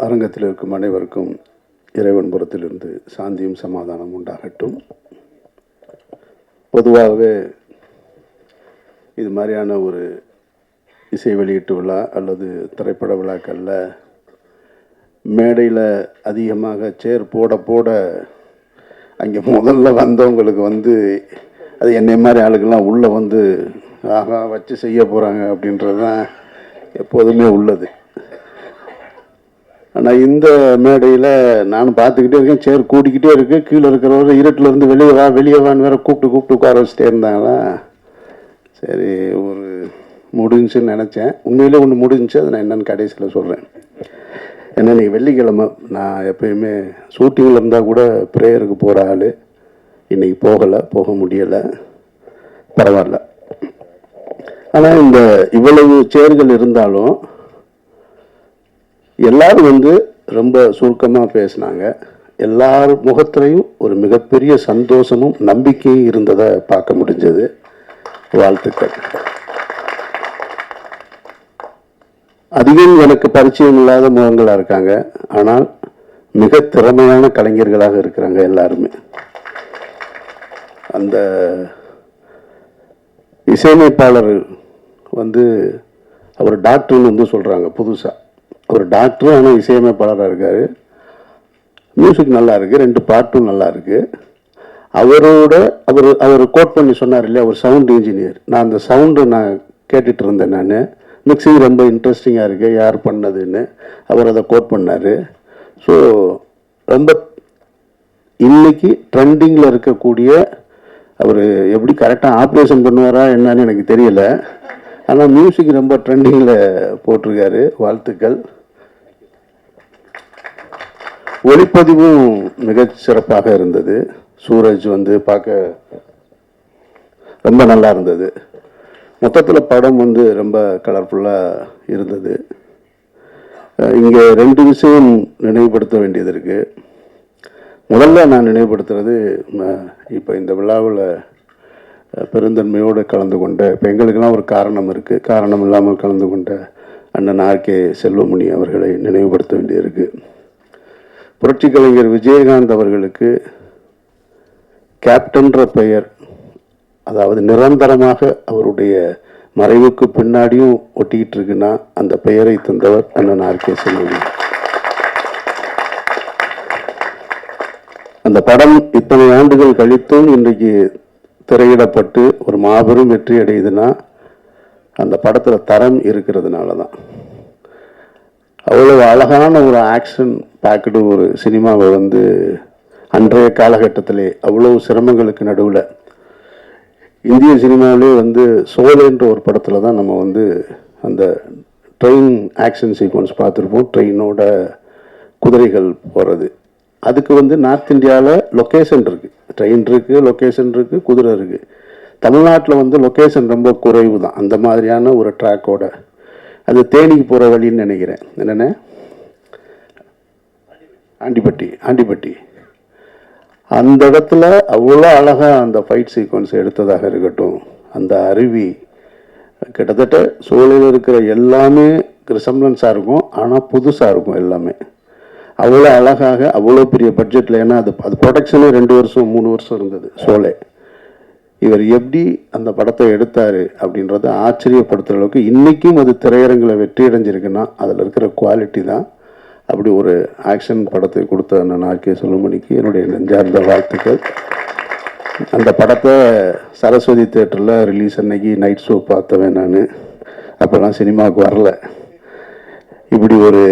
அரங்கத்தில் இருக்கும் அனைவருக்கும் இறைவன் புறத்திலிருந்து சாந்தியும் சமாதானம் உண்டாகட்டும். பொதுவாகவே இது மாதிரியான ஒரு இசை வெளியீட்டு விழா அல்லது திரைப்பட விழாக்களில் மேடையில் அதிகமாக சேர் போட போட அங்கே முதல்ல வந்தவங்களுக்கு அது என்னை மாதிரி ஆளுக்கெல்லாம் உள்ளே ஆகா வச்சு செய்ய போகிறாங்க அப்படின்றது தான் எப்போதுமே உள்ளது. ஆனால் இந்த மேடையில் நான் பார்த்துக்கிட்டே இருக்கேன், சேர் கூட்டிக்கிட்டே இருக்கு. கீழே இருக்கிறவரை இருட்டிலேருந்து வெளியே வான்னு வேற கூப்பிட்டு உட்கார வச்சுட்டே இருந்தாங்களா. சரி, ஒரு முடிஞ்சுன்னு நினச்சேன். உண்மையிலே ஒன்று முடிஞ்சிச்சு, அதை நான் என்னென்னு கடைசியில் சொல்கிறேன். ஏன்னா இன்றைக்கி வெள்ளிக்கிழமை, நான் எப்பயுமே ஷூட்டிங்கில் இருந்தால் கூட ப்ரேயருக்கு போகிற ஆள். இன்றைக்கி போக முடியலை, பரவாயில்ல. ஆனால் இந்த இவ்வளவு சேர்கள் இருந்தாலும் எல்லாரும் ரொம்ப சுருக்கமாக பேசினாங்க. எல்லார் முகத்திலையும் ஒரு மிகப்பெரிய சந்தோஷமும் நம்பிக்கையும் இருந்ததை பார்க்க முடிஞ்சது. வாழ்த்துக்கள். அதிகம் எனக்கு பரிச்சயம் இல்லாத முகங்களாக இருக்காங்க, ஆனால் மிக திறமையான கலைஞர்களாக இருக்கிறாங்க எல்லாருமே. அந்த இசையமைப்பாளர் அவர் டாக்டர்னு சொல்கிறாங்க புதுசாக. அவர் டாக்டர், ஆனால் இசையமைப்பாளராக இருக்கார். மியூசிக் நல்லா இருக்குது, 2 பாட்டும் நல்லா இருக்குது. அவர் கோட் பண்ணி சொன்னார் இல்லையா, ஒரு சவுண்ட் இன்ஜினியர். நான் அந்த சவுண்டு கேட்டுட்டு இருந்தேன். நான் மிக்சிங் ரொம்ப இன்ட்ரெஸ்டிங்காக இருக்குது, யார் பண்ணதுன்னு அவர் அதை கோட் பண்ணார். ஸோ ரொம்ப இன்னைக்கு ட்ரெண்டிங்கில் இருக்கக்கூடிய, அவர் எப்படி கரெக்டாக ஆப்ரேஷன் பண்ணுவாரா என்னன்னு எனக்கு தெரியல, ஆனால் மியூசிக் ரொம்ப ட்ரெண்டிங்கில் போட்டிருக்காரு. வாழ்த்துக்கள். ஒளிப்பதிவும் மிக சிறப்பாக இருந்தது. சூரஜ் பார்க்க ரொம்ப நல்லா இருந்தது. மொத்தத்தில் படம் ரொம்ப கலர்ஃபுல்லாக இருந்தது. இங்கே 2 விஷயம் நினைவுபடுத்த வேண்டியது இருக்குது. முதல்ல நான் நினைவுபடுத்துறது, இப்போ இந்த விழாவில் பெருந்தன்மையோடு கலந்து கொண்ட, இப்போ எங்களுக்கெல்லாம் ஒரு காரணம் இருக்குது, காரணம் இல்லாமல் கலந்து கொண்ட அண்ணன் ஆர்கே செல்வமணி அவர்களை நினைவுபடுத்த வேண்டியிருக்கு. புரட்சி கலைஞர் விஜயகாந்த் அவர்களுக்கு கேப்டன்ற பெயர், அதாவது நிரந்தரமாக அவருடைய மறைவுக்கு பின்னாடியும் ஒட்டிக்கிட்டு இருக்குன்னா அந்த பெயரை தந்தவர் அண்ணன் ஆர்கே செல்வமணி. அந்த படம் இத்தனை ஆண்டுகள் கழித்தும் இன்றைக்கு திரையிடப்பட்டு ஒரு மாபெரும் வெற்றி அடையுதுன்னா அந்த படத்தில் தரம் இருக்கிறதுனால தான். அவ்வளோ அழகான ஒரு ஆக்ஷன் பேக்கடு ஒரு சினிமாவை அன்றைய காலகட்டத்திலே அவ்வளவு சிரமங்களுக்கு நடுவில் இந்திய சினிமாவிலே சோலைன்ற ஒரு படத்தில் தான் நம்ம அந்த ட்ரெயின் ஆக்ஷன் சீக்வன்ஸ் பார்த்துருப்போம். ட்ரெயினோட குதிரைகள் போகிறது. அதுக்கு நார்த் இந்தியாவில் லொக்கேஷன் இருக்குது, ட்ரெயின் இருக்குது, லொக்கேஷன் இருக்குது, குதிரை இருக்குது. தமிழ்நாட்டில் லொக்கேஷன் ரொம்ப குறைவு தான். அந்த மாதிரியான ஒரு ட்ராக்கோட அது தேனிக்கு போகிற வழின்னு நினைக்கிறேன். என்னென்ன ஆண்டிப்பட்டி அந்த இடத்துல அவ்வளோ அழகாக அந்த ஃபைட் சீக்வன்ஸ் எடுத்ததாக இருக்கட்டும். அந்த அருவி கிட்டத்தட்ட சோலையில் இருக்கிற எல்லாமே ரிசம்லன்ஸாக இருக்கும், ஆனால் புதுசாக இருக்கும் எல்லாமே. அவ்வளோ அழகாக, அவ்வளோ பெரிய பட்ஜெட்டில். ஏன்னா அது ப்ரொடக்ஷனே 2 வருஷம் 3 வருஷம் இருந்தது சோலை. இவர் எப்படி அந்த படத்தை எடுத்தார் அப்படின்றத ஆச்சரியப்படுத்துகிற அளவுக்கு இன்றைக்கும் அது திரையரங்கில் வெற்றி அடைஞ்சிருக்குன்னா அதில் இருக்கிற குவாலிட்டி தான். அப்படி ஒரு ஆக்ஷன் படத்தை கொடுத்த நான் ஆர்கே செல்வமணிக்கு என்னுடைய நெஞ்சார்ந்த வாழ்த்துக்கள். அந்த படத்தை சரஸ்வதி தியேட்டரில் ரிலீஸ் அன்னைக்கு நைட் ஷோ பார்த்தவன் நான். அப்போல்லாம் சினிமாவுக்கு வரல. இப்படி ஒரு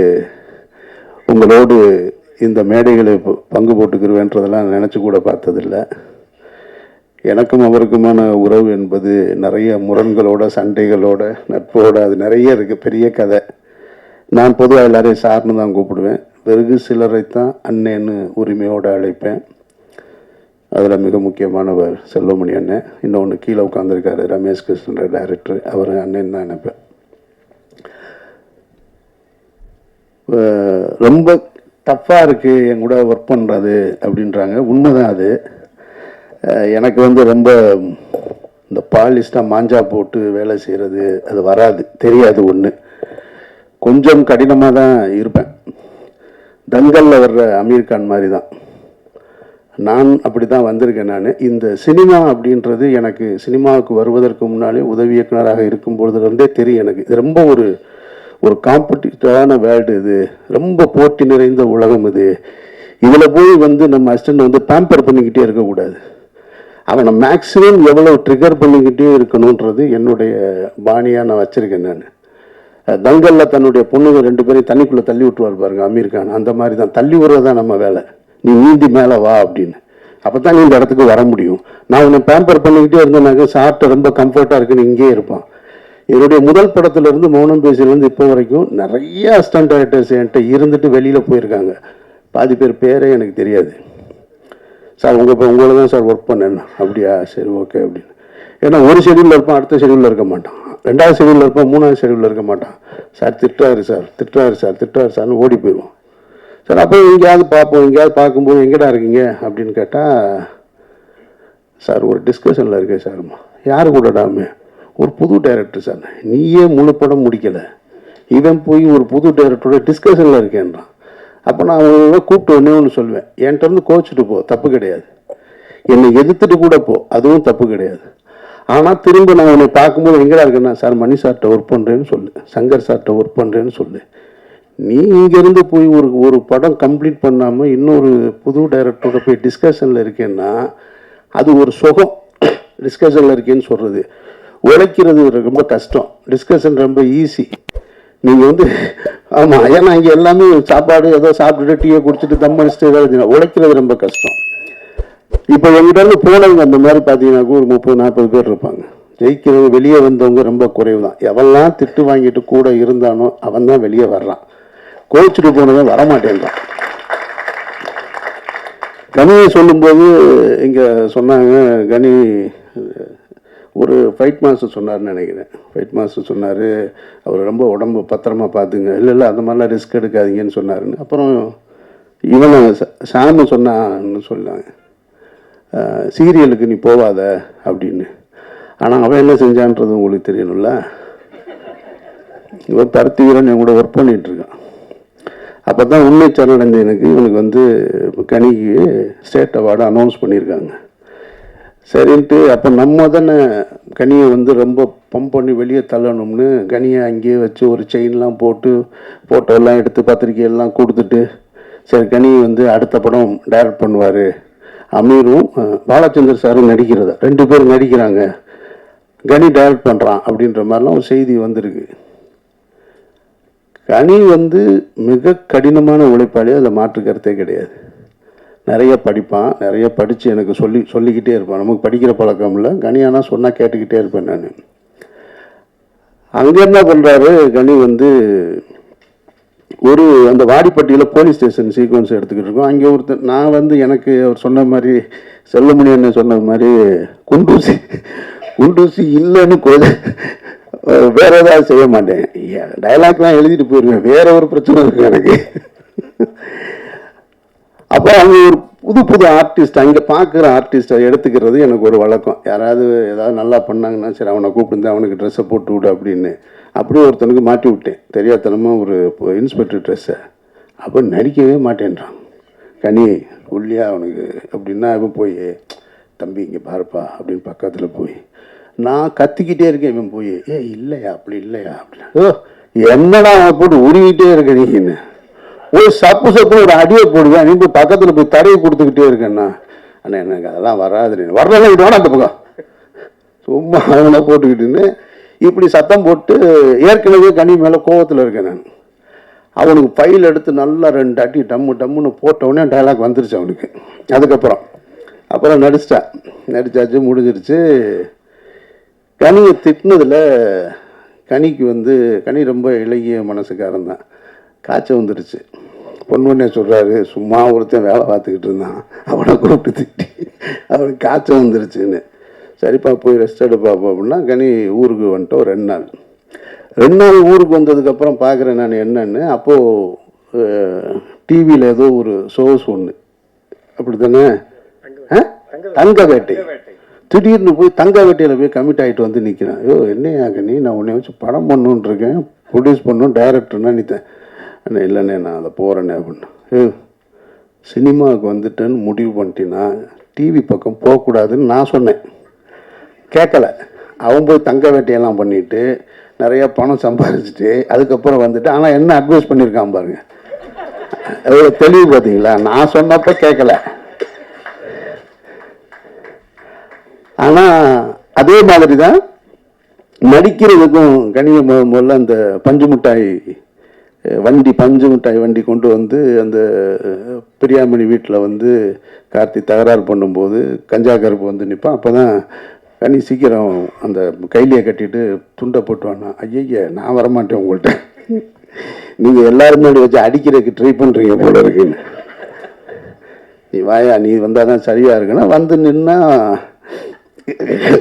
உங்களோடு இந்த மேடைகளை பங்கு போட்டுக்கிறவேன்றதெல்லாம் நினச்சி கூட பார்த்ததில்லை. எனக்கும் அவருக்குமான உறவு என்பது நிறைய முரண்களோட, சண்டைகளோட, நட்போட, அது நிறைய இருக்குது. பெரிய கதை. நான் பொதுவாக எல்லாரையும் சார்னு தான் கூப்பிடுவேன். வெறுகு சிலரைத்தான் அண்ணேன்னு உரிமையோடு அழைப்பேன். அதில் மிக முக்கியமானவர் செல்வமணி அண்ணன். இன்னொன்று கீழே உட்காந்துருக்காரு ரமேஷ் கிருஷ்ணன் டைரக்டர், அவர் அண்ணன் தான் நினைப்பேன். ரொம்ப டஃப்பாக இருக்குது என் கூட ஒர்க் பண்ணுறது அப்படின்றாங்க. உண்மைதான் அது. எனக்கு ரொம்ப இந்த பாலிஸ்டாக மாஞ்சா போட்டு வேலை செய்கிறது அது வராது, தெரியாது. ஒன்று கொஞ்சம் கடினமாக தான் இருப்பேன். தங்கல்ல வர்ற அமீர் கான் மாதிரி தான் நான் அப்படி தான் வந்திருக்கேன். நான் இந்த சினிமா அப்படின்றது எனக்கு சினிமாவுக்கு வருவதற்கு முன்னாலே உதவி இயக்குனராக இருக்கும்பொழுதுலேருந்தே தெரியும். எனக்கு இது ரொம்ப ஒரு காம்படிட்டிவான வேர்ல்டு, இது ரொம்ப போட்டி நிறைந்த உலகம். இதில் போய் நம்ம அசிஸ்டண்ட் பேம்பர் பண்ணிக்கிட்டே இருக்கக்கூடாது. அவனை மேக்ஸிமம் எவ்வளோ ட்ரிகர் பண்ணிக்கிட்டே இருக்கணுன்றது என்னுடைய பாணியாக நான் வச்சுருக்கேன். நான் தங்கல்ல தன்னுடைய பொண்ணுங்க 2 பேரையும் தண்ணிக்குள்ளே தள்ளி விட்டுருவார் பாருங்க அமீர் கான். அந்த மாதிரி தான் தள்ளி விடுறது தான் நம்ம வேலை. நீ நீந்தி மேலே வா அப்படின்னு. அப்போ தான் நீ இந்த இடத்துக்கு வர முடியும். நான் உன்னை பேம்பர் பண்ணிக்கிட்டே இருந்தேனாக்க சாப்பிட்டு ரொம்ப கம்ஃபர்ட்டாக இருக்குன்னு இங்கே இருப்பான். என்னுடைய முதல் படத்துலேருந்து மௌனம் பேசிலேருந்து இப்போ வரைக்கும் நிறைய அசிஸ்டன்ட் டைரக்டர்ஸ் என்கிட்ட இருந்துட்டு வெளியில் போயிருக்காங்க. பாதி பேர் பேரே எனக்கு தெரியாது. சார் உங்களை தான் சார் ஒர்க் பண்ணேன். அப்படியா, சரி ஓகே அப்படின்னு. ஏன்னா ஒரு ஷெடியூலில் இருப்பான், அடுத்த ஷெடியூலில் இருக்க மாட்டான், 2வது ஷெடியூலில் இருப்பான், 3வது ஷெடியூலில் இருக்க மாட்டான். சார் திட்டுறாரு சார்னு ஓடி போயிடுவான். சார் அப்போ எங்கேயாவது பார்ப்போம், எங்கேயாவது பார்க்கும்போது எங்கடா இருக்கீங்க அப்படின்னு கேட்டால், சார் ஒரு டிஸ்கஷனில் இருக்கேன் சார்மா. யாரு கூடடாமே? ஒரு புது டைரக்டர் சார். நீயே முழு படம் முடிக்கலை, இவன் போய் ஒரு புது டைரக்டரோட டிஸ்கஷனில் இருக்கேன்றான். அப்போ நான் அவங்கள கூப்பிட்டு ஒன்று சொல்லுவேன், என்கிட்ட இருந்து கோச்சிட்டு போ, தப்பு கிடையாது. என்னை எதிர்த்துட்டு கூட போ, அதுவும் தப்பு கிடையாது. ஆனால் திரும்ப நான் உன்னை பார்க்கும்போது எங்கடா இருக்கேன்னா, சார் மணி சார்கிட்ட ஒர்க் பண்ணுறேன்னு சொல்லு, சங்கர் சார்கிட்ட ஒர்க் பண்ணுறேன்னு சொல்லு. நீ இங்கேருந்து போய் ஒரு படம் கம்ப்ளீட் பண்ணாமல் இன்னொரு புது டைரக்டரோட போய் டிஸ்கஷனில் இருக்கேன்னா அது ஒரு சுகம். டிஸ்கஷனில் இருக்கேன்னு சொல்கிறது, உழைக்கிறது ரொம்ப கஷ்டம், டிஸ்கஷன் ரொம்ப ஈஸி. நீங்கள் ஆமாம், ஏன்னா இங்கே எல்லாமே சாப்பாடு ஏதோ சாப்பிட்டுட்டு டீயை குடிச்சிட்டு தம் அடிச்சுட்டு ஏதாவது உழைக்கிறது ரொம்ப கஷ்டம். இப்போ எங்கிட்ட போனவங்க அந்த மாதிரி பார்த்தீங்கன்னாக்கும் ஒரு 30-40 பேர் இருப்பாங்க. ஜெயிக்கிறவங்க வெளியே வந்தவங்க ரொம்ப குறைவு தான். எவெல்லாம் திட்டு வாங்கிட்டு கூட இருந்தானோ அவன் தான் வெளியே வர்றான். கோச்சிட்டு போனவன் வரமாட்டேன்றான். கனியை சொல்லும்போது இங்கே சொன்னாங்க, கனி ஒரு ஃபைட் மாஸ்டர் சொன்னார்னு நினைக்கிறேன். ஃபைட் மாஸ்டர் சொன்னார், அவர் ரொம்ப உடம்பு பத்திரமா பார்த்துங்க, இல்லை அந்த மாதிரிலாம் ரிஸ்க் எடுக்காதீங்கன்னு சொன்னாருன்னு. அப்புறம் இவனை சாமி சொன்னான்னு சொன்னாங்க, சீரியலுக்கு நீ போவாத அப்படின்னு. ஆனால் அவன் என்ன செஞ்சான்றது உங்களுக்கு தெரியணும்ல. இவன் பருத்தி வீரன் என் கூட ஒர்க் பண்ணிகிட்ருக்கான். அப்போ தான் உண்மை சரணடைந்த இவனுக்கு கனிக்கு ஸ்டேட் அவார்டு அனௌன்ஸ் பண்ணியிருக்காங்க. சரின்ட்டு அப்போ நம்ம தானே கனியை ரொம்ப பம்ப் பண்ணி வெளியே தள்ளணும்னு கனியை அங்கேயே வச்சு ஒரு செயின்லாம் போட்டு ஃபோட்டோலாம் எடுத்து பத்திரிக்கையெல்லாம் கொடுத்துட்டு, சரி கனி அடுத்த படம் டைரக்ட் பண்ணுவார், அமீரும் பாலச்சந்தர் சாரும் நடிக்கிறத 2 பேரும் நடிக்கிறாங்க, கனி டைரக்ட் பண்ணுறான் அப்படின்ற மாதிரிலாம் ஒரு செய்தி வந்திருக்கு. கனி மிக கடினமான உழைப்பாளி, அதில் மாற்று கருத்தே கிடையாது. நிறைய படிப்பான், நிறைய படித்து எனக்கு சொல்லிக்கிட்டே இருப்பான். நமக்கு படிக்கிற பழக்கம் இல்லை, கனி ஆனால் சொன்னால் கேட்டுக்கிட்டே இருப்பேன் நான். அங்கே என்ன பண்ணுறாரு கனி ஒரு அந்த வாடிப்பட்டியில் போலீஸ் ஸ்டேஷன் சீக்வன்ஸ் எடுத்துக்கிட்டு இருக்கோம். அங்கே ஒருத்தர் நான் எனக்கு அவர் சொன்ன மாதிரி, செல்லமணி என்ன சொன்ன மாதிரி குண்டூசி இல்லைன்னு வேற ஏதாவது செய்ய மாட்டேன், டைலாக்லாம் எழுதிட்டு போயிடுவேன், வேற ஒரு பிரச்சனை இருக்கு எனக்கு. அப்போ அவங்க ஒரு புது ஆர்டிஸ்ட், அங்கே பார்க்குற ஆர்டிஸ்ட்டை எடுத்துக்கிறது எனக்கு ஒரு வழக்கம். யாராவது ஏதாவது நல்லா பண்ணாங்கன்னா சரி அவனை கூப்பிட்டு அவனுக்கு ட்ரெஸ்ஸை போட்டு விடு அப்படின்னு. அப்படியே ஒருத்தனுக்கு மாட்டி விட்டேன் தெரியாதனமாக ஒரு இன்ஸ்பெக்டர் ட்ரெஸ்ஸை. அப்போ நடிக்கவே மாட்டேன்றான். கனி உள்ளியா அவனுக்கு அப்படின்னா இவன் போய், தம்பி இங்கே பாருப்பா அப்படின்னு பக்கத்தில் போய் நான் கத்திக்கிட்டே இருக்கேன். இவன் போய் இல்லையா அப்படி இல்லையா அப்படின்னா, ஓ என்னடா அவன் போட்டு உருகிட்டே இருக்க நீன்னு ஒரு சப்பு ஒரு அடியை போடுவேன். நீ போய் பக்கத்தில் போய் தடையை கொடுத்துக்கிட்டே இருக்கேன்னா, அண்ணா எனக்கு அதெல்லாம் வராது, நீ வரலாம் விட்டு வேணா அந்த பக்கம் சும்மா அவனை போட்டுக்கிட்டுன்னு இப்படி சத்தம் போட்டு. ஏற்கனவே கனி மேலே கோவத்தில் இருக்கேன் நான். அவனுக்கு ஃபைல் எடுத்து நல்லா 2 அடி டம்முன்னு போட்டவுடனே டைலாக் வந்துருச்சு அவனுக்கு. அப்புறம் நடிச்சாச்சு, முடிஞ்சிருச்சு. கனியை திட்டினதில் கனிக்கு கனி ரொம்ப இலகிய மனசுக்காரன் தான். காய்ச்சல் வந்துருச்சு. பொண்ணுன்னே சொல்கிறாரு, சும்மா ஒருத்தன் வேலை பார்த்துக்கிட்டு இருந்தான், அவனை கூப்பிட்டு திட்டி அவனுக்கு காய்ச்சல் வந்துருச்சுன்னு. சரிப்பா போய் ரெஸ்ட் எடுப்பாப்பா அப்படின்னா கனி ஊருக்கு வந்துட்டோம். 2 நாள் ஊருக்கு வந்ததுக்கப்புறம் பார்க்குறேன் நான் என்னன்னு. அப்போது டிவியில் ஏதோ ஒரு ஷோஸ் ஒன்று அப்படி தானே, தங்க வேட்டை. திடீர்னு போய் தங்க வேட்டையில் போய் கமிட் ஆகிட்டு நிற்கிறேன். ஐயோ என்னையா கனி, நான் உன்னை வச்சு படம் பண்ணணுன்னு இருக்கேன், ப்ரொடியூஸ் பண்ணணும், டைரக்டர்னா நீ இல்லைண்ணே நான் அதை போகிறேன்னே அப்படின்னா, சினிமாவுக்கு வந்துட்டேன்னு முடிவு பண்ணிட்டீங்கன்னா டிவி பக்கம் போகக்கூடாதுன்னு நான் சொன்னேன். கேட்கலை. அவன் போய் தங்க வேட்டையெல்லாம் பண்ணிவிட்டு நிறையா பணம் சம்பாதிச்சுட்டு அதுக்கப்புறம் வந்துட்டு ஆனால் என்ன அட்வைஸ் பண்ணியிருக்கான் பாருங்க, எவ்வளோ தெளிவு பார்த்தீங்களா? நான் சொன்னப்போ கேட்கல. ஆனால் அதே மாதிரி தான் நடிக்கிறதுக்கும் கனியை முதல்ல அந்த பஞ்சு மிட்டாய் வண்டி கொண்டு வந்து அந்த பிரியாமணி வீட்டில் வந்து கார்த்தி தகராறு பண்ணும்போது கஞ்சா கருப்பு வந்து நிற்பான். அப்போ தான் கனி சீக்கிரம் அந்த கைலியை கட்டிட்டு துண்டை போட்டுவானா, ஐய நான் வரமாட்டேன் உங்கள்கிட்ட, நீங்கள் எல்லாருமே வச்சு அடிக்கிறதுக்கு ட்ரை பண்ணுறீங்க போல இருக்குன்னு, நீ வாயா, நீ வந்தால் தான் சரியாக இருக்குன்னா வந்து நின்னா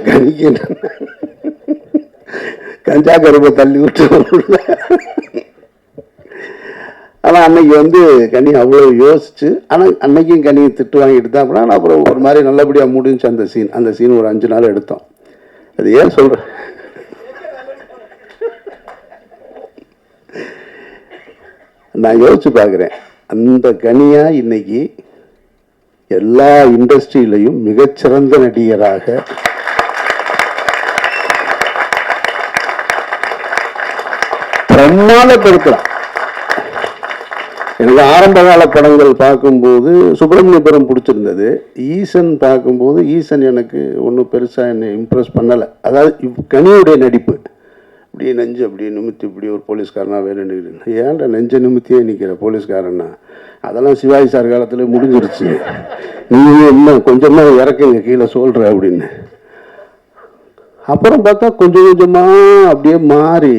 கனிக்கு கஞ்சா கருப்பை தள்ளி விட்டு. ஆனால் அன்னைக்கு வந்து கனி அவ்வளோ யோசிச்சு, ஆனால் அன்னைக்கும் கனியை திட்டு வாங்கிட்டு தான் போனால். ஆனால் அப்புறம் ஒரு மாதிரி நல்லபடியாக முடிஞ்சு அந்த சீன் ஒரு 5 நாள் எடுத்தோம். அது ஏன் சொல்கிறேன், நான் யோசிச்சு பார்க்குறேன், அந்த கனியா இன்னைக்கு எல்லா இண்டஸ்ட்ரியிலையும் மிகச்சிறந்த நடிகராக பிரமாதப்படுத்தலாம். எனக்கு ஆரம்ப கால படங்கள் பார்க்கும்போது சுப்பிரமணியபுரம் பிடிச்சிருந்தது. ஈசன் பார்க்கும்போது ஈசன் எனக்கு ஒன்றும் பெருசாக என்னை இம்ப்ரெஸ் பண்ணலை. அதாவது கனியுடைய நடிப்பு இப்படி நெஞ்சு அப்படி நிமித்தி இப்படி ஒரு போலீஸ்காரனா வேணும்னு, ஏன்டா நெஞ்ச நிமித்தியே நிற்கிற போலீஸ்காரன்னா, அதெல்லாம் சிவாஜி சார் காலத்தில் முடிஞ்சிருச்சு, நீங்கள் இன்னும் கொஞ்சமாக இறக்குங்க கீழே சொல்கிற அப்படின்னு. அப்புறம் பார்த்தா கொஞ்சம் கொஞ்சமாக அப்படியே மாறி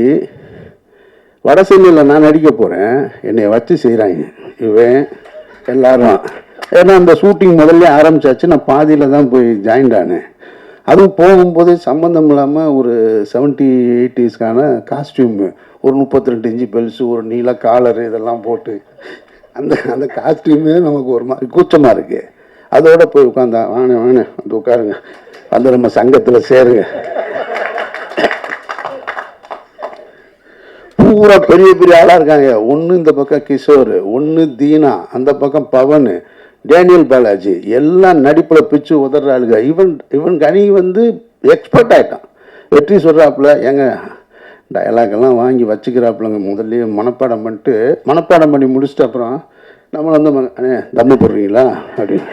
வட சென்னையில் நான் நடிக்க போகிறேன், என்னை வச்சு செய்கிறாங்க இவன் எல்லாரும். ஏன்னா அந்த ஷூட்டிங் முதல்ல ஆரம்பிச்சாச்சு, நான் பாதியில் தான் போய் ஜாயின்ட் ஆனேன். அதுவும் போகும்போது சம்மந்தம் இல்லாமல் ஒரு 70-80s காஸ்டியூமு, ஒரு 32 இன்ச்சு பெல்ஸு, ஒரு நீல காலரு, இதெல்லாம் போட்டு அந்த காஸ்டியூமே நமக்கு ஒரு மாதிரி கூச்சமாக இருக்குது. அதோடு போய் உட்காந்தா, வாங்க வந்து உட்காருங்க, வந்து நம்ம சங்கத்தில் சேருங்க. பூரா பெரிய பெரிய ஆளாக இருக்காங்க. ஒன்று இந்த பக்கம் கிஷோர், ஒன்று தீனா, அந்த பக்கம் பவன், டேனியல் பாலாஜி, எல்லாம் நடிப்பில் பிச்சு உதற ஆளுங்க. இவன் கனி வந்து எக்ஸ்பர்ட் ஆகிட்டான். வெற்றி சொல்கிறாப்புல, எங்க டயலாக்கெல்லாம் வாங்கி வச்சுக்கிறாப்புலங்க, முதல்ல மனப்பாடம் பண்ணி முடிச்சுட்டு அப்புறம் நம்மளை வந்து தம்மு போடுறீங்களா அப்படின்னு,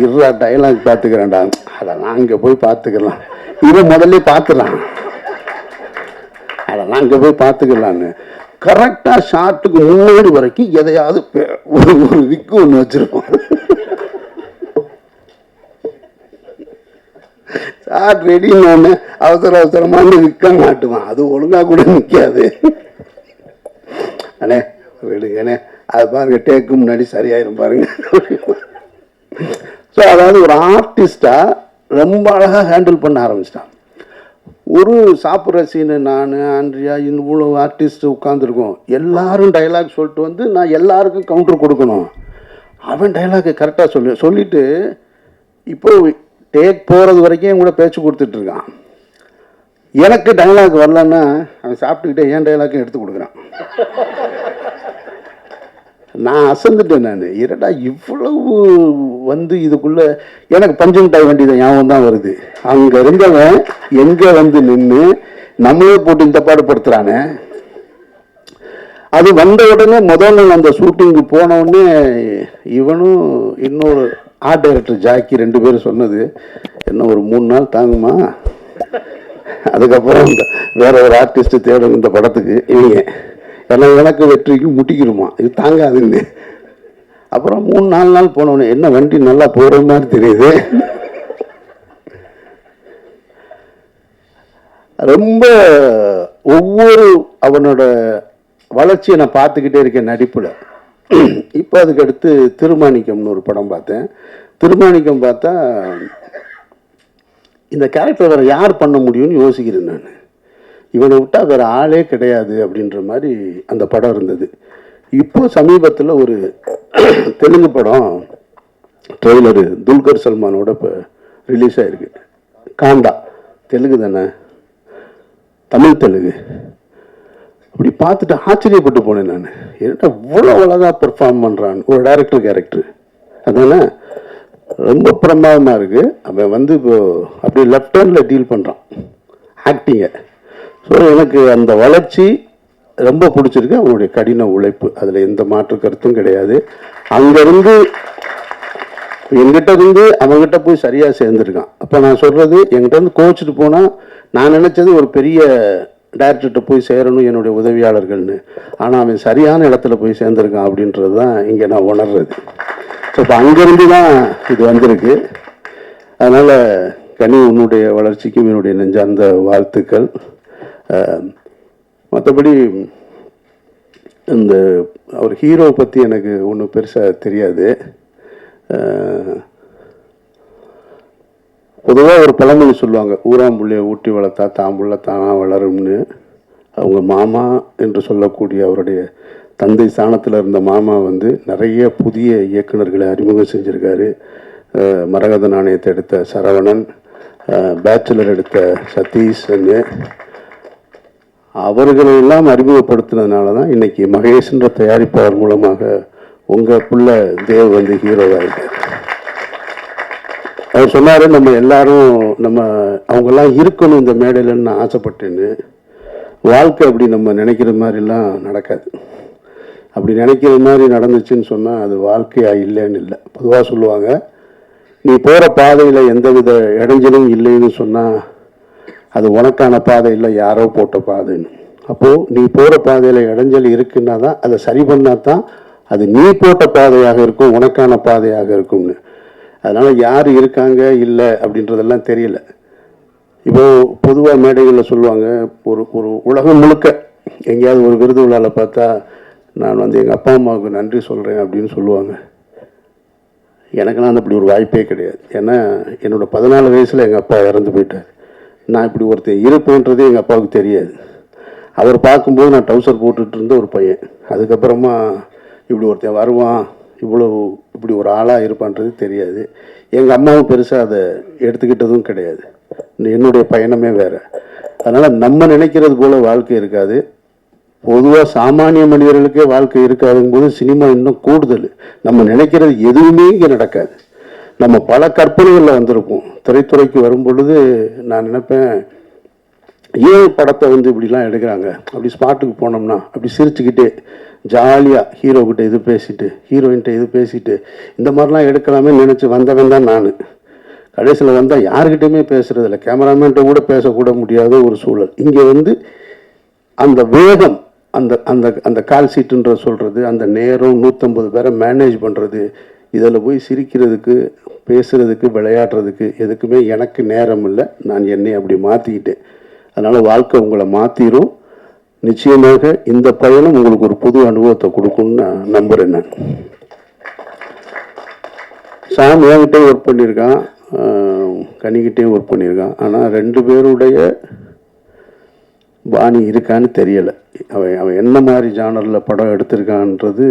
இருறா டயலாக் பார்த்துக்கிறேன்டா, அதெல்லாம் அங்கே போய் பார்த்துக்கலாம், இவன் முதல்ல பார்த்துக்கலாம், அதெல்லாம் அங்கே போய் பார்த்துக்கலான்னு கரெக்டாக ஷார்ட்டுக்கு முன்னாடி வரைக்கும் எதையாவது ஒரு விக்கு ஒன்று வச்சிருப்போம். ஷார்ட் ரெடின்னு அவசரமான விற்க மாட்டுவான், அது ஒழுங்காக கூட நிற்காது. அண்ணே விடுங்கண்ணே, அது பாருங்க டேக்கு முன்னாடி சரியாயிரும் பாருங்க. ஸோ அதாவது ஒரு ஆர்டிஸ்டாக ரொம்ப அழகாக ஹேண்டில் பண்ண ஆரம்பிச்சிட்டான். ஒரு சாப்பிட்ற சீனு, நான் ஆண்ட்ரியா இவ்வளோ ஆர்டிஸ்ட் உட்காந்துருக்கோம், எல்லாரும் டைலாக் சொல்லிட்டு வந்து நான் எல்லாருக்கும் கவுண்டர் கொடுக்கணும். அவன் டைலாக்கு கரெக்டாக சொல்லிவிட்டு இப்போ டேக் போகிறது வரைக்கும் என் கூட பேச்சு கொடுத்துட்ருக்கான். எனக்கு டைலாக் வரலன்னா அவன் சாப்பிட்டுக்கிட்டே என் டைலாக்கும் எடுத்து கொடுக்குறான். நான் அசந்துட்டேன். நான் இரடா இவ்வளவு வந்து இதுக்குள்ள எனக்கு பஞ்சு மிட்டாய் வண்டி தான் ஞாபகம் தான் வருது. அங்கே இருந்தவன் எங்கே வந்து நின்று நம்மளே போட்டு இந்த பாடுபடுத்துறானே. அது வந்த உடனே முதல் நாள் அந்த ஷூட்டிங்கு போன உடனே இவனும் இன்னொரு ஆர்ட் டைரக்டர் ஜாக்கி 2 பேரும் சொன்னது, என்ன ஒரு 3 நாள் தாங்குமா, அதுக்கப்புறம் வேற ஒரு ஆர்டிஸ்ட் தேடும் இந்த படத்துக்கு, இவங்க எல்லாம் எனக்கு வெற்றிக்கு முட்டிக்கிடுமா, இது தாங்காதுன்னு. அப்புறம் 3-4 நாள் போனோடனே என்ன வண்டி நல்லா போகிற மாதிரி தெரியுது. ரொம்ப ஒவ்வொரு அவனோட வளர்ச்சியை நான் பார்த்துக்கிட்டே இருக்கேன் நடிப்பில். இப்போ அதுக்கு அடுத்து திருமாணிக்கம்னு ஒரு படம் பார்த்தேன். திருமாணிக்கம் பார்த்தா இந்த கேரக்டர் வேறு யார் பண்ண முடியும்னு யோசிக்கிறேன் நான். இவனை விட்டால் வேறு ஆளே கிடையாது அப்படின்ற மாதிரி அந்த படம் இருந்தது. இப்போ சமீபத்தில் ஒரு தெலுங்கு படம் ட்ரெய்லரு துல்கர் சல்மானோட இப்போ ரிலீஸ் ஆகிருக்கு. காண்டா தெலுங்கு தானே, தமிழ் தெலுங்கு. அப்படி பார்த்துட்டு ஆச்சரியப்பட்டு போனேன் நான். என்ன இவ்வளோ அழகாக பெர்ஃபார்ம் பண்ணுறான் ஒரு டைரக்டர் கேரக்டர். அதனால் ரொம்ப பிரமாதமாக இருக்குது. அவன் வந்து இப்போ அப்படி லெஃப்ட் ஹேண்டில் டீல் பண்ணுறான் ஆக்டிங்கை. ஸோ எனக்கு அந்த வளர்ச்சி ரொம்ப பிடிச்சிருக்கு. அவனுடைய கடின உழைப்பு, அதில் எந்த மாற்று கருத்தும் கிடையாது. அங்கேருந்து என்கிட்ட இருந்து அவங்ககிட்ட போய் சரியாக சேர்ந்துருக்கான். அப்போ நான் சொல்கிறது, என்கிட்ட இருந்து கோச்சிட்டு போனால் நான் நினச்சது ஒரு பெரிய டைரக்டர்கிட்ட போய் சேரணும் என்னுடைய உதவியாளர்கள்னு. ஆனால் அவன் சரியான இடத்துல போய் சேர்ந்துருக்கான் அப்படின்றது தான் இங்கே நான் உணர்றது. ஸோ இப்போ அங்கேருந்து தான் இது வந்திருக்கு. அதனால் கனி, உன்னுடைய வளர்ச்சிக்கும் என்னுடைய நெஞ்சார்ந்த வாழ்த்துக்கள். மற்றபடி இந்த அவர் ஹீரோவை பற்றி எனக்கு ஒன்றும் பெருசாக தெரியாது. பொதுவாக ஒரு பழமொழி சொல்லுவாங்க, ஊராம்புள்ளையை ஊட்டி வளர்த்தா தாம்புள்ள தானாக வளரும்னு. அவங்க மாமா என்று சொல்லக்கூடிய அவருடைய தந்தை ஸ்தானத்தில் இருந்த மாமா வந்து நிறைய புதிய இயக்குநர்களை அறிமுகம் செஞ்சுருக்காரு. மரகத நாணயத்தை எடுத்த சரவணன், பேச்சுலர் எடுத்த சதீஷ், அவர்களெல்லாம் அறிமுகப்படுத்தினதுனால தான் இன்றைக்கி மகேஷ்ன்ற தயாரிப்பாளர் மூலமாக உங்கள் புள்ள தேவ் வந்து ஹீரோவாக இருக்கார். அவர் சொன்னார், நம்ம எல்லாரும் அவங்கெல்லாம் இருக்கணும் இந்த மேடையிலன்னு நான் ஆசைப்பட்டேன்னு. வாழ்க்கை அப்படி நம்ம நினைக்கிற மாதிரிலாம் நடக்காது. அப்படி நினைக்கிற மாதிரி நடந்துச்சுன்னு சொன்னால் அது வாழ்க்கையாக இல்லைன்னு இல்லை. பொதுவாக சொல்லுவாங்க, நீ போகிற பாதையில் எந்தவித இடைஞ்சலும் இல்லைன்னு சொன்னால் அது உனக்கான பாதை இல்லை, யாரோ போட்ட பாதைன்னு. அப்போது நீ போகிற பாதையில் இடைஞ்சல் இருக்குன்னா தான் அதை சரி பண்ணால் தான் அது நீ போட்ட பாதையாக இருக்கும், உனக்கான பாதையாக இருக்கும்னு. அதனால் யார் இருக்காங்க இல்லை அப்படின்றதெல்லாம் தெரியல. இப்போது பொதுவாக மேடைகளில் சொல்லுவாங்க, ஒரு உலகம் முழுக்க எங்கேயாவது ஒரு விருது விழாவில் பார்த்தா நான் வந்து எங்கள் அப்பா அம்மாவுக்கு நன்றி சொல்கிறேன் அப்படின்னு சொல்லுவாங்க. எனக்கெல்லாம் அந்த அப்படி ஒரு வாய்ப்பே கிடையாது. ஏன்னா என்னோடய 14 வயசில் எங்கள் அப்பா இறந்து போயிட்டார். நான் இப்படி ஒருத்தர் இருப்பேன்றதே எங்கள் அப்பாவுக்கு தெரியாது. அவர் பார்க்கும்போது நான் ட்ரௌசர் போட்டுட்டு இருந்த ஒரு பையன். அதுக்கப்புறமா இப்படி ஒருத்தன் வருவான், இப்படி ஒரு ஆளாக இருப்பான்றது தெரியாது. எங்கள் அம்மாவும் பெருசாக அதை எடுத்துக்கிட்டதும் கிடையாது. என்னுடைய பயணமே வேறு. அதனால் நம்ம நினைக்கிறது போல் வாழ்க்கை இருக்காது. பொதுவாக சாமானிய மனிதர்களுக்கே வாழ்க்கை இருக்காதுங்கும்போது சினிமா இன்னும் கூடுதல். நம்ம நினைக்கிறது எதுவுமே இங்கே நடக்காது. நம்ம பல கற்பனைகளில் வந்திருப்போம். திரைத்துறைக்கு வரும் பொழுது நான் நினைப்பேன், ஏன் படத்தை வந்து இப்படிலாம் எடுக்கிறாங்க, அப்படி ஸ்பாட்டுக்கு போனோம்னா அப்படி சிரிச்சுக்கிட்டே ஜாலியாக ஹீரோக்கிட்ட இது பேசிட்டு ஹீரோயின்கிட்ட இது பேசிட்டு இந்த மாதிரிலாம் எடுக்கலாமே நினச்சி வந்தவன் தான் நான். கடைசியில் வந்தால் யாருக்கிட்டையுமே பேசுகிறதில்ல, கேமராமேன்ட்ட கூட பேசக்கூட முடியாத ஒரு சூழல். இங்கே வந்து அந்த வேகம், அந்த அந்த அந்த கால் சீட்டுன்ற சொல்கிறது, அந்த நேரம், 150 பேரை மேனேஜ் பண்ணுறது, இதில் போய் சிரிக்கிறதுக்கு, பேசுகிறதுக்கு, விளையாடுறதுக்கு எதுக்குமே எனக்கு நேரம் இல்லை. நான் என்னை அப்படி மாற்றிக்கிட்டேன். அதனால் வாழ்க்கை உங்களை மாற்றிடும். நிச்சயமாக இந்த பயணம் உங்களுக்கு ஒரு புது அனுபவத்தை கொடுக்கும்னு நான் நம்புகிறேன். நான் சாம் என்கிட்டையும் ஒர்க் பண்ணியிருக்கான், கனிக்கிட்டையும் ஒர்க் பண்ணியிருக்கான். ஆனால் 2 பேருடைய பாணி இருக்கான்னு தெரியலை. அவன் என்ன மாதிரி ஜானரில் படம் எடுத்திருக்கான்றது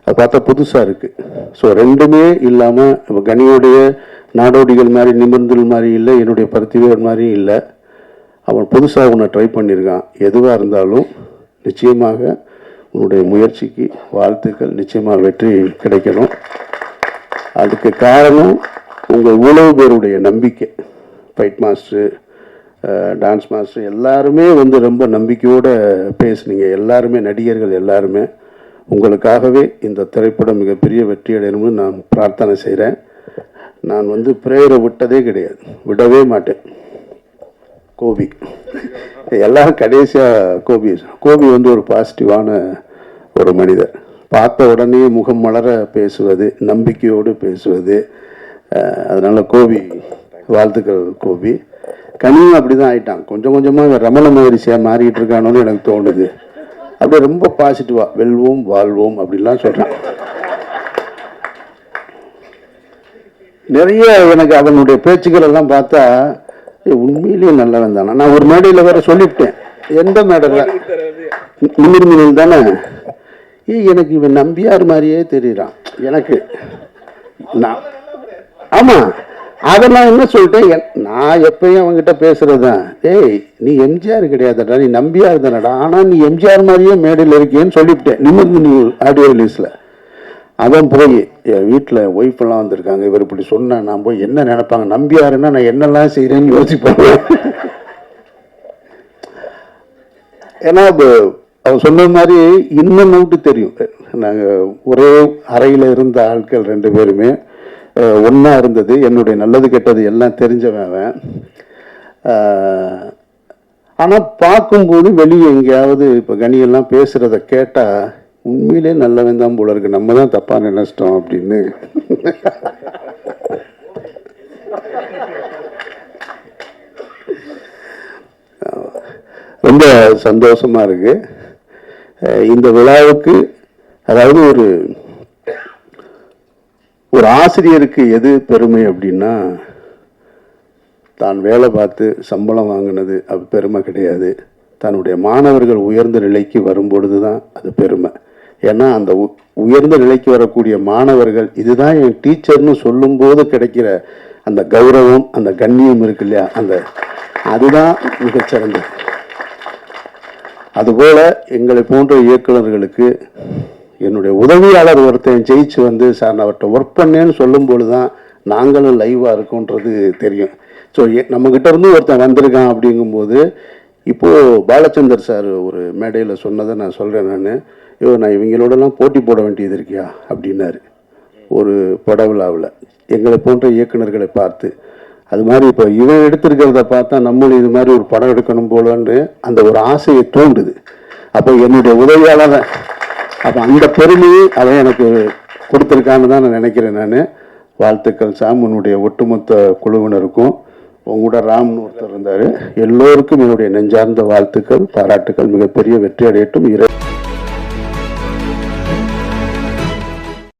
அதை பார்த்தா புதுசாக இருக்குது. ஸோ 2மே இல்லாமல் இப்போ கனியோடைய நாடோடிகள் மாதிரி நிமிர்ந்தல் மாதிரி இல்லை, என்னுடைய பருத்திவேர் மாதிரி இல்லை. அவன் புதுசாக ஒன்று ட்ரை பண்ணியிருக்கான். எதுவாக இருந்தாலும் நிச்சயமாக உன்னுடைய முயற்சிக்கு வாழ்த்துக்கள். நிச்சயமாக வெற்றி கிடைக்கணும். அதுக்கு காரணம் உங்கள் இவ்வளவு பேருடைய நம்பிக்கை. ஃபைட் மாஸ்டரு, டான்ஸ் மாஸ்டர் எல்லாருமே வந்து ரொம்ப நம்பிக்கையோடு பேசுனீங்க. எல்லாருமே நடிகர்கள் எல்லாருமே உங்களுக்காகவே இந்த திரைப்படம் மிகப்பெரிய வெற்றி அடையணும்னு நான் பிரார்த்தனை செய்கிறேன். நான் வந்து பிரேயரை விட்டதே கிடையாது, விடவே மாட்டேன். கோபி எல்லாரும் கடைசியாக கோபி வந்து ஒரு பாசிட்டிவான ஒரு மனிதர். பார்த்த உடனே முகம் மலர பேசுவது, நம்பிக்கையோடு பேசுவது. அதனால் கோபி வாழ்த்துக்கள். கோபி கனியும் அப்படி தான் ஆயிட்டான். கொஞ்சம் கொஞ்சமாக ரமண மகரிஷியாக மாறிக்கிட்டு இருக்கானோன்னு எனக்கு தோணுது. அப்படியே ரொம்ப பாசிட்டிவாக வெல்வோம் வாழ்வோம் அப்படின்லாம் சொல்கிறான். நிறைய எனக்கு அவனுடைய பேச்சுக்கள் எல்லாம் பார்த்தா உண்மையிலேயே நல்லவன் தானே. நான் ஒரு மேடையில் வேற சொல்லிவிட்டேன். எந்த மேடையில் நிமிர்மினில் தானே, எனக்கு இவன் நம்பியார் மாதிரியே தெரியுறான் எனக்கு. நான் ஆமாம், அதை நான் என்ன சொல்லிட்டேன், நான் எப்பயும் அவங்ககிட்ட பேசுறது தான், ஏய் நீ எம்ஜிஆர் கிடையாதுடா, நீ நம்பியார் தானடா, ஆனால் நீ எம்ஜிஆர் மாதிரியே மேடையில் இருக்கேன்னு சொல்லிவிட்டேன் நிமிர்ந்து நீ ஆடியோ ரிலீஸில். அவன் போய் என் வீட்டில் ஒய்ஃபெல்லாம் வந்திருக்காங்க, இவர் இப்படி சொன்னேன், நான் போய் என்ன நினைப்பாங்க, நம்பியாருன்னா நான் என்னெல்லாம் செய்கிறேன்னு யோசிப்பாங்க. ஏன்னா அவர் சொன்ன மாதிரி இன்னும் நோட்டு தெரியும், நாங்கள் ஒரே அறையில் இருந்த ஆட்கள் 2 பேருமே ஒன்றா இருந்தது, என்னுடைய நல்லது கெட்டது எல்லாம் தெரிஞ்சவன். ஆனால் பார்க்கும்போது வெளியே எங்கேயாவது இப்போ கனியெல்லாம் பேசுகிறத கேட்டால் உண்மையிலே நல்லவன் தான் போல இருக்கு, நம்ம தான் தப்பாக நினைச்சிட்டோம் அப்படின்னு. ரொம்ப சந்தோஷமா இருக்கு இந்த விழாவுக்கு. அதாவது ஒரு ஆசிரியருக்கு எது பெருமை அப்படின்னா, தான் வேலை பார்த்து சம்பளம் வாங்கினது அது பெருமை கிடையாது, தன்னுடைய மாணவர்கள் உயர்ந்த நிலைக்கு வரும்பொழுது தான் அது பெருமை. ஏன்னா அந்த உயர்ந்த நிலைக்கு வரக்கூடிய மாணவர்கள் இதுதான் என் டீச்சர்னு சொல்லும்போது கிடைக்கிற அந்த கௌரவம், அந்த கண்ணியம் இருக்கு இல்லையா, அதுதான் மிகச்சிறந்தது. அதுபோல் எங்களை போன்ற இயக்குநர்களுக்கு என்னுடைய உதவியாளர் ஒருத்தன் ஜெயிச்சு வந்து, சார் நான் அவர்கிட்ட ஒர்க் பண்ணேன்னு சொல்லும்போது தான் நாங்களும் லைவாக இருக்கோன்றது தெரியும். ஸோ நம்மக்கிட்ட இருந்து ஒருத்தன் வந்திருக்கான் அப்படிங்கும்போது, இப்போது பாலச்சந்தர் சார் ஒரு மேடையில் சொன்னதை நான் சொல்கிறேன். நான் இவங்களோடலாம் போட்டி போட வேண்டியது இருக்கியா அப்படின்னாரு ஒரு பட விழாவில் எங்களை போன்ற இயக்குநர்களை பார்த்து. அது மாதிரி இப்போ இவன் எடுத்திருக்கிறத பார்த்தா நம்மளும் இது மாதிரி ஒரு படம் எடுக்கணும் போலன்னு அந்த ஒரு ஆசையை தூண்டுது. அப்போ என்னுடைய உதவியாளர், அப்போ அந்த பெருமையை அவன் எனக்கு கொடுத்துருக்கான்னு தான் நான் நினைக்கிறேன். வாழ்த்துக்கள் சாம், உன்னுடைய ஒட்டுமொத்த குழுவினருக்கும். உங்களோட ராம்னு ஒருத்தர் இருந்தார், எல்லோருக்கும் என்னுடைய நெஞ்சார்ந்த வாழ்த்துக்கள், பாராட்டுக்கள். மிகப்பெரிய வெற்றி அடையட்டும்.